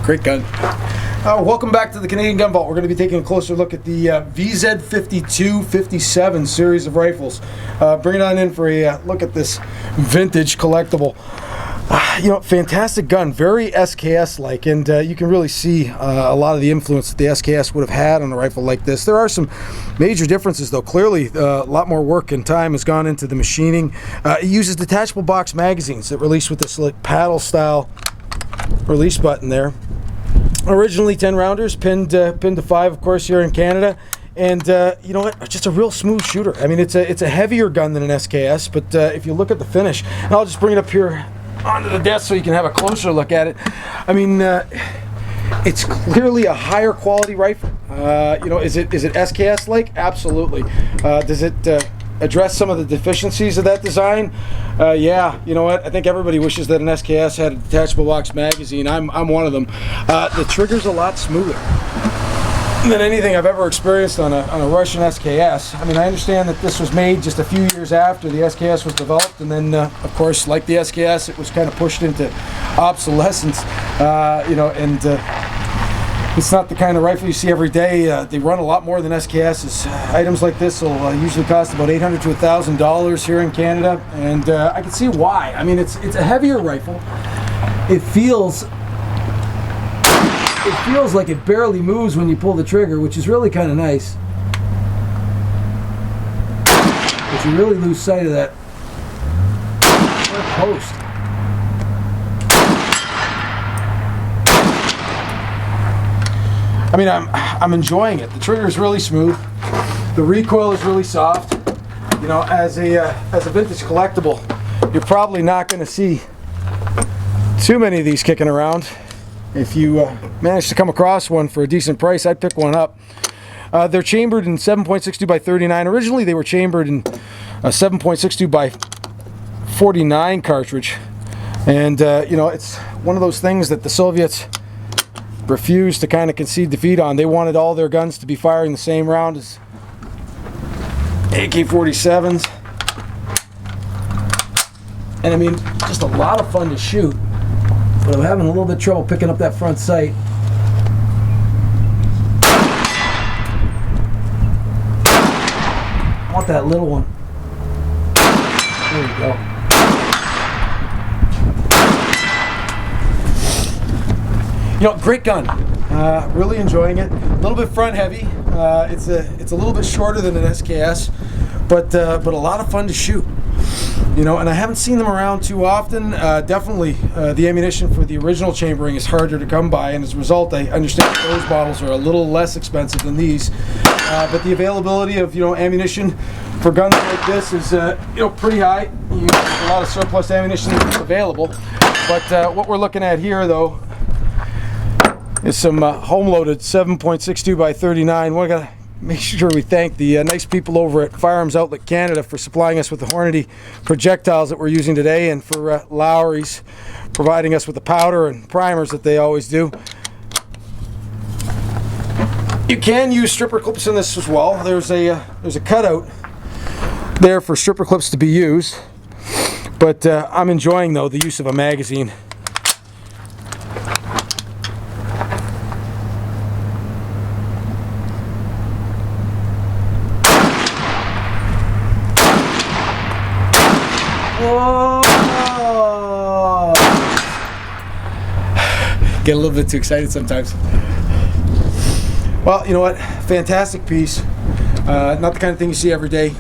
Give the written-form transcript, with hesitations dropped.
Great gun. Welcome back to the Canadian Gun Vault. We're going to be taking a closer look at the VZ52 57 series of rifles. Bring it on in for a look at this vintage collectible. Fantastic gun, very SKS-like, and you can really see a lot of the influence that the SKS would have had on a rifle like this. There are some major differences, though. Clearly, a lot more work and time has gone into the machining. It uses detachable box magazines that release with this like paddle-style release button there. Originally 10 rounders, pinned to 5, of course, here in Canada. And you know what? Just a real smooth shooter. I mean, it's a heavier gun than an SKS, but if you look at the finish, and I'll just bring it up here onto the desk so you can have a closer look at it. I mean, it's clearly a higher quality rifle. Is it SKS like? Absolutely. Does it address some of the deficiencies of that design? Yeah, you know what? I think everybody wishes that an SKS had a detachable box magazine. I'm one of them. The trigger's a lot smoother than anything I've ever experienced on a Russian SKS. I mean, I understand that this was made just a few years after the SKS was developed, and then, of course, like the SKS, it was kind of pushed into obsolescence. It's not the kind of rifle you see every day. They run a lot more than SKSs. Items like this will usually cost about $800 to $1,000 here in Canada, and I can see why. I mean, it's a heavier rifle. It feels like it barely moves when you pull the trigger, which is really kind of nice. But you really lose sight of that post. I mean, I'm enjoying it. The trigger is really smooth. The recoil is really soft. You know, as a vintage collectible, you're probably not going to see too many of these kicking around. If you manage to come across one for a decent price, I'd pick one up. They're chambered in 7.62 by 39. Originally, they were chambered in a 7.62 by 49 cartridge. And, it's one of those things that the Soviets refused to kind of concede defeat on. They wanted all their guns to be firing the same round as AK-47s. And, I mean, just a lot of fun to shoot. But I'm having a little bit of trouble picking up that front sight. I want that little one. There we go. Great gun. Really enjoying it. A little bit front heavy. It's a little bit shorter than an SKS, but a lot of fun to shoot. And I haven't seen them around too often. Definitely, the ammunition for the original chambering is harder to come by, and as a result, I understand that those models are a little less expensive than these. But the availability of ammunition for guns like this is pretty high. There's a lot of surplus ammunition available. But what we're looking at here, though, is some home-loaded 7.62 by 39. We're gonna make sure we thank the nice people over at Firearms Outlet Canada for supplying us with the Hornady projectiles that we're using today, and for Lowry's providing us with the powder and primers that they always do. You can use stripper clips in this as well. There's a cutout there for stripper clips to be used, but I'm enjoying, though, the use of a magazine. Get a little bit too excited sometimes. Well, you know what? Fantastic piece. Not the kind of thing you see every day.